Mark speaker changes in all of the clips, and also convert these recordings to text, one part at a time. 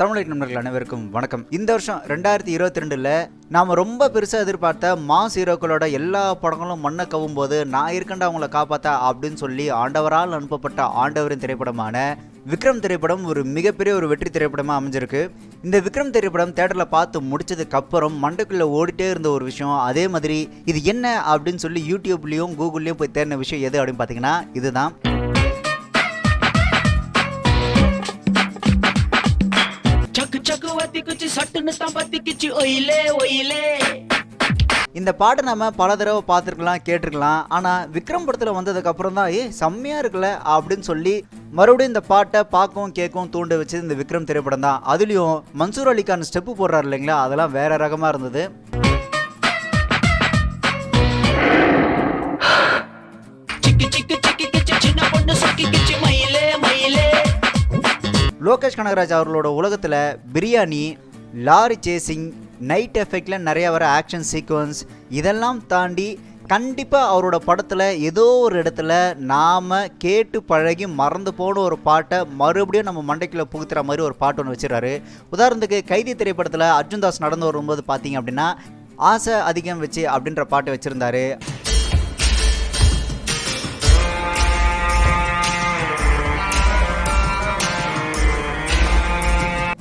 Speaker 1: தமிழ் நண்பர்கள் அனைவருக்கும் வணக்கம். இந்த வருஷம் 2022ல் நாம ரொம்ப பெருசா எதிர்பார்த்த மாஸ் ஹீரோக்களோட எல்லா படங்களும் மண்ணை கவும் போது நான் இருக்கண்டா அவங்கள காப்பாத்தா அப்படின்னு சொல்லி ஆண்டவரால் அனுப்பப்பட்ட ஆண்டவரின் திரைப்படமான விக்ரம் திரைப்படம் ஒரு மிகப்பெரிய ஒரு வெற்றி திரைப்படமா அமைஞ்சிருக்கு. இந்த விக்ரம் திரைப்படம் தியேட்டர்ல பார்த்து முடிச்சதுக்கு அப்புறம் மண்டைக்குள்ள ஓடிட்டே இருந்த ஒரு விஷயம், அதே மாதிரி இது என்ன அப்படின்னு சொல்லி யூடியூப்லயும் கூகுள்லயும் போய் தேடின விஷயம் எது அப்படின்னு பாத்தீங்கன்னா இதுதான். இந்த பாட்டை நம்ம பல தடவை பார்த்துருக்கலாம், கேட்டிருக்கலாம். ஆனால் விக்ரம் படத்தில் வந்ததுக்கு அப்புறம் தான் செம்மையா இருக்குல்ல அப்படின்னு சொல்லி மறுபடியும் இந்த பாட்டை பார்க்கவும் கேட்கவும் தூண்ட வச்சது இந்த விக்ரம் திரைப்படம் தான். அதுலேயும் மன்சூர் அலிகான் ஸ்டெப்பு போடுறாரு இல்லைங்களா, அதெல்லாம் வேற ரகமாக இருந்தது. லோகேஷ் கனகராஜ் அவர்களோட உலகத்தில் பிரியாணி, லாரி சேசிங், நைட் எஃபெக்ட்ல நிறைய வர ஆக்ஷன் சீக்வன்ஸ் இதெல்லாம் தாண்டி கண்டிப்பாக அவரோட படத்தில் ஏதோ ஒரு இடத்துல நாம் கேட்டு பழகி மறந்து போன ஒரு பாட்டை மறுபடியும் நம்ம மண்டைக்குள்ளே புகுத்துற மாதிரி ஒரு பாட்டு ஒன்று வச்சுருக்காரு. உதாரணத்துக்கு கைதி திரைப்படத்தில் அர்ஜுன் தாஸ் நடந்து வரும்போது பார்த்தீங்க அப்படின்னா ஆசை அதிகம் வச்சு அப்படின்ற பாட்டு வச்சுருந்தாரு.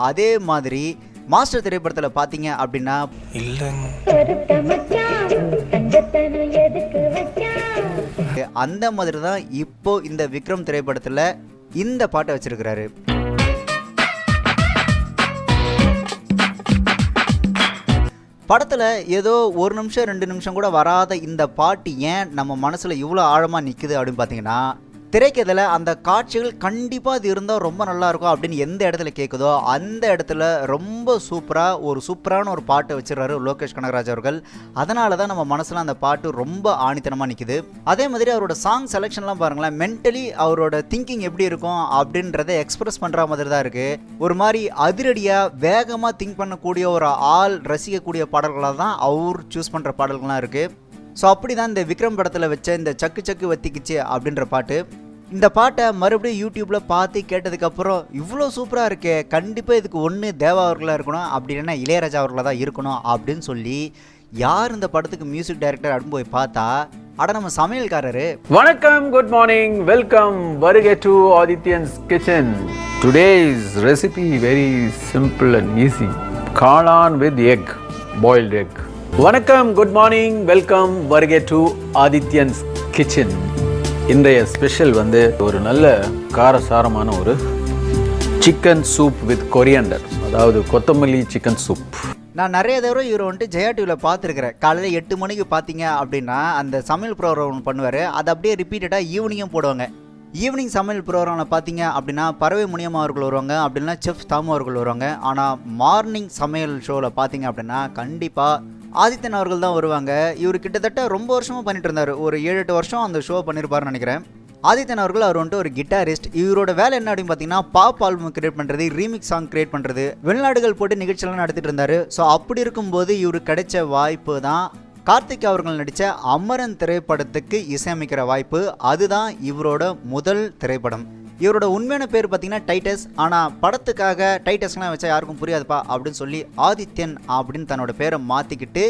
Speaker 1: அதே மாதிரி மாஸ்டர் திரைப்படத்தில் பார்த்தீங்க அப்படின்னா அந்த மாதிரி தான் இப்போ இந்த விக்ரம் திரைப்படத்தில் இந்த பாட்டை வச்சிருக்கிறாரு. படத்தில் ஏதோ ஒரு நிமிஷம் 2 நிமிஷம் கூட வராத இந்த பாட்டு ஏன் நம்ம மனசில் இவ்வளோ ஆழமாக நிற்குது அப்படின்னு பார்த்தீங்கன்னா, திரைக்கதில் அந்த காட்சிகள் கண்டிப்பாக அது இருந்தால் ரொம்ப நல்லாயிருக்கும் அப்படின்னு எந்த இடத்துல கேட்குதோ அந்த இடத்துல ரொம்ப சூப்பரான ஒரு பாட்டை வச்சுருக்காரு லோகேஷ் கனகராஜ் அவர்கள். அதனால தான் நம்ம மனசில் அந்த பாட்டு ரொம்ப ஆணித்தனமாக நிற்குது. அதே மாதிரி அவரோட சாங் செலெக்ஷன்லாம் பாருங்களேன், மென்டலி அவரோட திங்கிங் எப்படி இருக்கும் அப்படின்றத எக்ஸ்பிரஸ் பண்ணுற மாதிரி தான் இருக்குது. ஒரு மாதிரி அதிரடியாக வேகமாக திங்க் பண்ணக்கூடிய ஒரு ஆள் ரசிக்கக்கூடிய பாடல்களாக தான் அவர் சூஸ் பண்ணுற பாடல்கள்லாம் இருக்குது. ஸோ அப்படி தான் இந்த விக்ரம் படத்தில் வச்ச இந்த சக்கு சக்கு வத்திக்கிச்சு அப்படின்ற பாட்டு. இந்த பாட்டை மறுபடியும் யூடியூப்பில் பார்த்து கேட்டதுக்கப்புறம் இவ்வளோ சூப்பராக இருக்கே, கண்டிப்பாக இதுக்கு ஒன்று தேவா அவர்களாக இருக்கணும், அப்படி இல்லைன்னா இளையராஜா அவர்களாக தான் இருக்கணும் அப்படின்னு சொல்லி யார் இந்த படத்துக்கு மியூசிக் டைரக்டர் அப்படின்னு போய் பார்த்தா நம்ம சமையல்காரரு.
Speaker 2: வணக்கம், குட் மார்னிங், வெல்கம், வருக to Adithyan's kitchen. Today's recipe very simple and easy. காளான் வித் எக், பாயில்ட் எக். வணக்கம், குட் மார்னிங், வெல்கம், வருக டு ஆதித்யன்ஸ் கிச்சன். இன்றைய ஸ்பெஷல் ஒரு நல்ல காரசாரமான ஒரு சிக்கன் சூப் வித் கொரியாண்டர், அதாவது கொத்தமல்லி சிக்கன் சூப்.
Speaker 1: நான் நிறைய தடவை இவரை ஜெயா டிவியில் பார்த்துருக்கிறேன். காலையில் 8 மணிக்கு பார்த்தீங்க அப்படின்னா அந்த சமையல் ப்ரோக்ராம் பண்ணுவார். அதை அப்படியே ரிப்பீட்டடாக ஈவினிங்கும் போடுவாங்க. ஈவினிங் சமையல் ப்ரோக்ராமில் பார்த்தீங்க அப்படின்னா பறவை முனியம்மா அவர்கள் வருவாங்க, அப்படின்னா செஃப் தாமு அவர்கள் வருவாங்க. ஆனால் மார்னிங் சமையல் ஷோவில் பார்த்தீங்க அப்படின்னா கண்டிப்பாக ஆதித்யன் அவர்கள் தான் வருவாங்க. இவர் கிட்டத்தட்ட ரொம்ப வருஷமாக பண்ணிட்டு இருந்தார், ஒரு 7-8 வருஷம் அந்த ஷோ பண்ணியிருப்பாருன்னு நினைக்கிறேன். ஆதித்யன் அவர்கள் அவர் ஒரு கிட்டாரிஸ்ட். இவரோட வேலை என்ன அப்படின்னு பார்த்தீங்கன்னா பாப் ஆல்பம் கிரியேட் பண்ணுறது, ரீமிக்ஸ் சாங் கிரியேட் பண்ணுறது, வெளிநாடுகள் போட்டு நிகழ்ச்சியெல்லாம் நடத்திட்டு இருந்தார். ஸோ அப்படி இருக்கும்போது இவருக்கு கிடைச்ச வாய்ப்பு தான் கார்த்திக் அவர்கள் நடித்த அமரன் திரைப்படத்துக்கு இசையமைக்கிற வாய்ப்பு. அதுதான் இவரோட முதல் திரைப்படம். இவரோட உண்மையான பேர் பார்த்தீங்கன்னா டைட்டஸ். ஆனால் படத்துக்காக டைட்டஸ்லாம் வச்சா யாருக்கும் புரியாதுப்பா அப்படின்னு சொல்லி ஆதித்யன் அப்படின்னு தன்னோட பேரை மாற்றிக்கிட்டு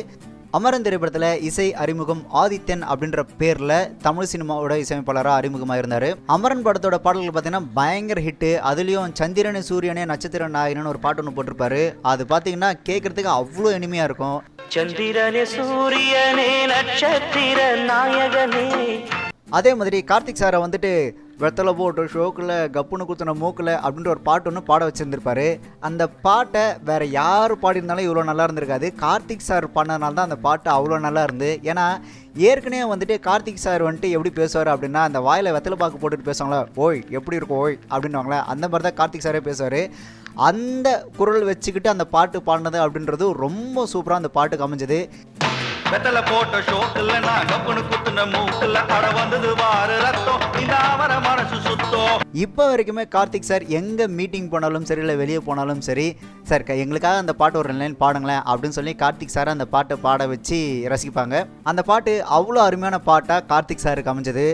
Speaker 1: அமரன் திரைப்படத்தில் இசை அறிமுகம் ஆதித்யன் அப்படின்ற பேரில் தமிழ் சினிமாவோட இசையமைப்பாளராக அறிமுகமாக இருந்தார். அமரன் படத்தோட பாடல்கள் பார்த்தீங்கன்னா பயங்கர ஹிட்டு. அதுலேயும் சந்திரனே சூரியனே நட்சத்திர நாயகன்னு ஒரு பாட்டு ஒன்று போட்டிருப்பாரு. அது பார்த்தீங்கன்னா கேட்குறதுக்கு அவ்வளோ இனிமையாக இருக்கும். சந்திரனே சூரியனே நட்சத்திர நாயகனே. அதே மாதிரி கார்த்திக் சாரை வெத்தலை போட்டு ஷோக்கில் கப்புன்னு குத்துன மூக்கில் அப்படின்ற ஒரு பாட்டு ஒன்று பாட வச்சுருந்துருப்பாரு. அந்த பாட்டை வேறு யார் பாடியிருந்தாலும் இவ்வளோ நல்லா இருந்திருக்காது. கார்த்திக் சார் பண்ணதுனால தான் அந்த பாட்டு அவ்வளோ நல்லா இருந்து. ஏன்னா ஏற்கனவே கார்த்திக் சார் எப்படி பேசுவார் அப்படின்னா அந்த வாயில் வெத்தலை பாக்கு போட்டுட்டு பேசுவாங்களா, ஓய் எப்படி இருக்கும் ஓய் அப்படின்வாங்களே, அந்த மாதிரி தான் கார்த்திக் சாரே பேசுவார். அந்த குரல் வச்சுக்கிட்டு அந்த பாட்டு பாடினது அப்படின்றது ரொம்ப சூப்பராக அந்த பாட்டுக்கு அமைஞ்சது. வெத்தல போட்ட ஷோக்குல நான் கப்புனு குத்துன மூக்குல அட வந்தது வாரு ரத்தம் இந்த அவர மர இப்போ வரைக்குமே கார்த்திக் சார் எங்கே மீட்டிங் போனாலும் சரி இல்லை வெளியே போனாலும் சரி, சார் எங்களுக்காக அந்த பாட்டு ஒரு லைன் பாடுங்களேன் அப்படின்னு சொல்லி கார்த்திக் சார் அந்த பாட்டை பாட வச்சு ரசிப்பாங்க. அந்த பாட்டு அவ்வளோ அருமையான பாட்டாக கார்த்திக் சாருக்கு அமைஞ்சது.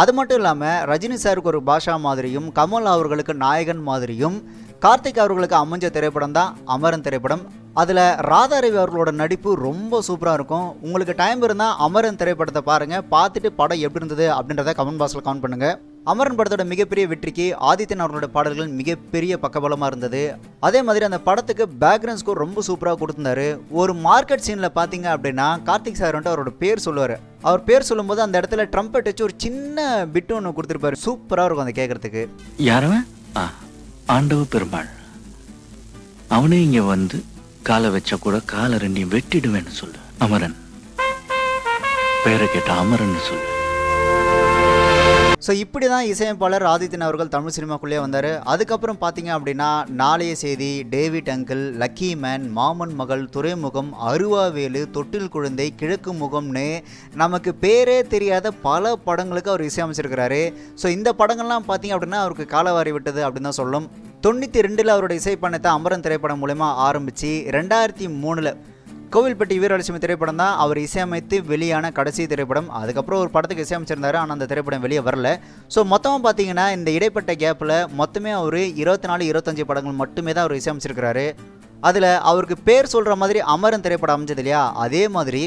Speaker 1: அது மட்டும் இல்லாமல் ரஜினி சாருக்கு ஒரு பாஷா மாதிரியும் கமல் அவர்களுக்கு நாயகன் மாதிரியும் கார்த்திக் அவர்களுக்கு அமைஞ்ச திரைப்படம் தான் அமரன் திரைப்படம். அதில் ராதாரவி அவர்களோட நடிப்பு ரொம்ப சூப்பராக இருக்கும். உங்களுக்கு டைம் இருந்தால் அமரன் திரைப்படத்தை பாருங்கள், பார்த்துட்டு படம் எப்படி இருந்தது அப்படின்றத கமெண்ட் பாக்ஸில் கமெண்ட் பண்ணுங்கள். அமரன் படத்தோட மிகப்பெரிய வெற்றிக்கு ஆதித்யன் அவர்களோட பாடல்கள் மிகப்பெரிய பக்கபலமாக இருந்தது. அதே மாதிரி அந்த படத்துக்கு பேக்ரவுண்ட் ஸ்கோர் ரொம்ப சூப்பராக கொடுத்துருந்தாரு. ஒரு மார்க்கெட் சீனில் பார்த்தீங்க அப்படின்னா கார்த்திக் சார் வந்துட்டு அவரோட பேர் சொல்லுவார். அவர் பேர் சொல்லும்போது அந்த இடத்துல ட்ரம்பெட் வச்சு ஒரு சின்ன பிட்டு ஒன்று கொடுத்துருப்பாரு. சூப்பராக இருக்கும் அந்த கேட்குறதுக்கு.
Speaker 3: யாருவன்? ஆண்டவ பெருமாள். அவனே இங்க வந்து காலை வச்சா கூட காலை ரெண்டையும் வெட்டிடுவேன்னு சொல்லு. அமரன் பேரை கேட்ட அமரன் சொல்லு.
Speaker 1: ஸோ இப்படி தான் இசையமைப்பாளர் ஆதித்யன் அவர்கள் தமிழ் சினிமாக்குள்ளே வந்தார். அதுக்கப்புறம் பார்த்தீங்க அப்படின்னா நாளைய செய்தி, டேவிட் அங்கிள், லக்கி மேன், மாமன் மகள், துறைமுகம், அருவாவேலு, தொட்டில் குழந்தை, கிழக்கு முகம்னு நமக்கு பேரே தெரியாத பல படங்களுக்கு அவர் இசையமைச்சிருக்கிறாரு. ஸோ இந்த படங்கள்லாம் பார்த்தீங்க அப்படின்னா அவருக்கு காலவாரி விட்டது அப்படின்னு தான் சொல்லும். 92 அவரோட இசை பயணத்தை அமரன் திரைப்படம் மூலமா ஆரம்பித்து 2003 கோவில்பட்டி வீரலட்சுமி திரைப்படம் தான் அவர் இசையமைத்து வெளியான கடைசி திரைப்படம். அதுக்கப்புறம் ஒரு படத்துக்கு இசையமைச்சிருந்தாரு, ஆனால் அந்த திரைப்படம் வெளியே வரல. ஸோ மொத்தமாக பார்த்தீங்கன்னா இந்த இடைப்பட்ட கேப்பில் மொத்தமே அவர் 24-25 படங்கள் மட்டுமே தான் அவர் இசையமைச்சிருக்கிறாரு. அதில் அவருக்கு பேர் சொல்கிற மாதிரி அமரன் திரைப்படம் அமைஞ்சது இல்லையா, அதே மாதிரி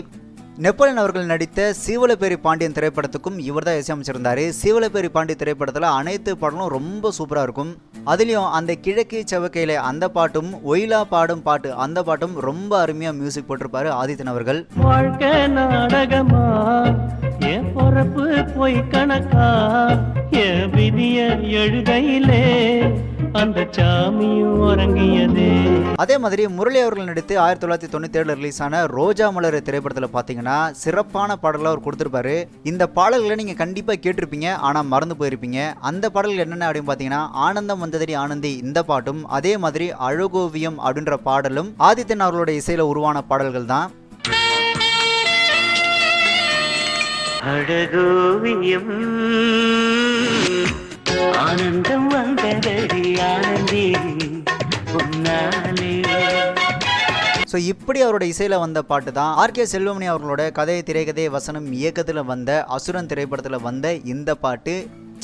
Speaker 1: நெப்போலியன் அவர்கள் நடித்த சீவலப்பேரி பாண்டியன் திரைப்படத்துக்கும் இவர் தான் இசையமைச்சிருந்தார். சீவலப்பேரி பாண்டிய திரைப்படத்தில் அனைத்து பாடலும் ரொம்ப சூப்பராக இருக்கும். அதுலேயும் அந்த கிழக்கு செவக்கையில் அந்த பாட்டும், ஒயிலா பாடும் பாட்டு அந்த பாட்டும் ரொம்ப அருமையாக மியூசிக் போட்டிருப்பாரு ஆதித்யன் அவர்கள்.
Speaker 4: வாழ்க்கை நாடகமா, என் பொறப்பு போய் கணக்கா, என் விதிய எழுதையிலே அந்த சாமியும் உறங்கியதே.
Speaker 1: அதே மாதிரி முரளி அவர்கள் நடித்து 1997 ரிலீஸ் ஆன ரோஜா மலர் திரைப்படத்தில் பார்த்தீங்கன்னா சிறப்பான பாடல்கள் அவர் கொடுத்துருப்பாரு. இந்த பாடல்களை நீங்கள் கண்டிப்பாக கேட்டிருப்பீங்க, ஆனால் மறந்து போயிருப்பீங்க. அந்த பாடல்கள் என்னென்ன அப்படின்னு பார்த்தீங்கன்னா ஆனந்தம் வந்ததடி ஆனந்தி இந்த பாட்டும், அதே மாதிரி அழகோவியம் அப்படின்ற பாடலும் ஆதித்யன் அவர்களோட இசையில் உருவான பாடல்கள் தான்.
Speaker 4: அழகோவியம் ஆனந்தம் வந்ததடி ஆனந்தி உன்னாலே.
Speaker 1: ஸோ இப்படி அவரோட இசையில் வந்த பாட்டு தான் ஆர்கே செல்வமணி அவர்களோட கதை, திரைக்கதை, வசனம், இயக்கத்தில் வந்த அசுரன் திரைப்படத்தில் வந்த இந்த பாட்டு.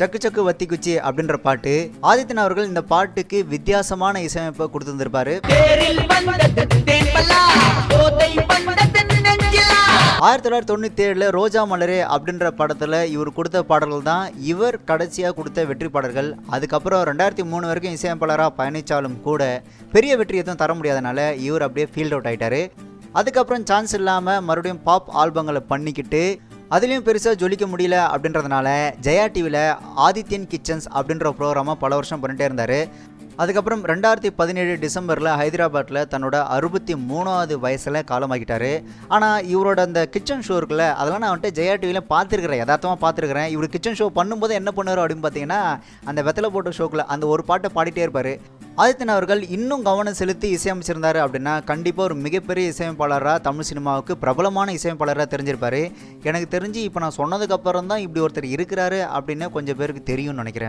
Speaker 1: சக்கு சக்கு வத்தி குச்சி அப்படின்ற பாட்டு. ஆதித்யன் அவர்கள் இந்த பாட்டுக்கு வித்தியாசமான இசையமைப்பை கொடுத்துருப்பாரு. 1997 ரோஜா மலரே அப்படின்ற படத்தில் இவர் கொடுத்த பாடல்கள் தான் இவர் கடைசியாக கொடுத்த வெற்றி பாடல்கள். அதுக்கப்புறம் 2003 வரைக்கும் இசையமைப்பாளராக பயணித்தாலும் கூட பெரிய வெற்றி எதுவும் தர முடியாதனால இவர் அப்படியே ஃபீல்ட் அவுட் ஆகிட்டாரு. அதுக்கப்புறம் சான்ஸ் இல்லாமல் மறுபடியும் பாப் ஆல்பங்களை பண்ணிக்கிட்டு அதுலேயும் பெருசாக ஜொலிக்க முடியல அப்படின்றதுனால ஜெயா டிவியில் ஆதித்யன் கிச்சன்ஸ் அப்படின்ற ப்ரோக்ராமை பல வருஷம் பண்ணிட்டே இருந்தார். அதுக்கப்புறம் 2017 டிசம்பரில் ஹைதராபாத்தில் தன்னோட 63வது வயசில் காலமாக்கிட்டார். ஆனால் இவரோட அந்த கிச்சன் ஷோ இருக்குல்ல, அதெல்லாம் நான் வந்துட்டு ஜெயா டிவியில் பார்த்துருக்கிறேன், யதார்த்தமாக பார்த்துருக்கிறேன். இவர் கிச்சன் ஷோ பண்ணும்போது என்ன பண்ணுவார் அப்படின்னு பார்த்தீங்கன்னா அந்த வெத்தலை போட்ட ஷோக்கில் அந்த ஒரு பாட்டை பாடிட்டே இருப்பார். ஆதித்யன் அவர்கள் இன்னும் கவனம் செலுத்தி இசையமைச்சிருந்தார் அப்படின்னா கண்டிப்பாக ஒரு மிகப்பெரிய இசையமைப்பாளராக தமிழ் சினிமாவுக்கு பிரபலமான இசையமைப்பாளராக தெரிஞ்சிருப்பார். எனக்கு தெரிஞ்சு இப்போ நான் சொன்னதுக்கப்புறம் தான் இப்படி ஒருத்தர் இருக்கிறாரு அப்படின்னு கொஞ்சம் பேருக்கு தெரியும்னு நினைக்கிறேன்.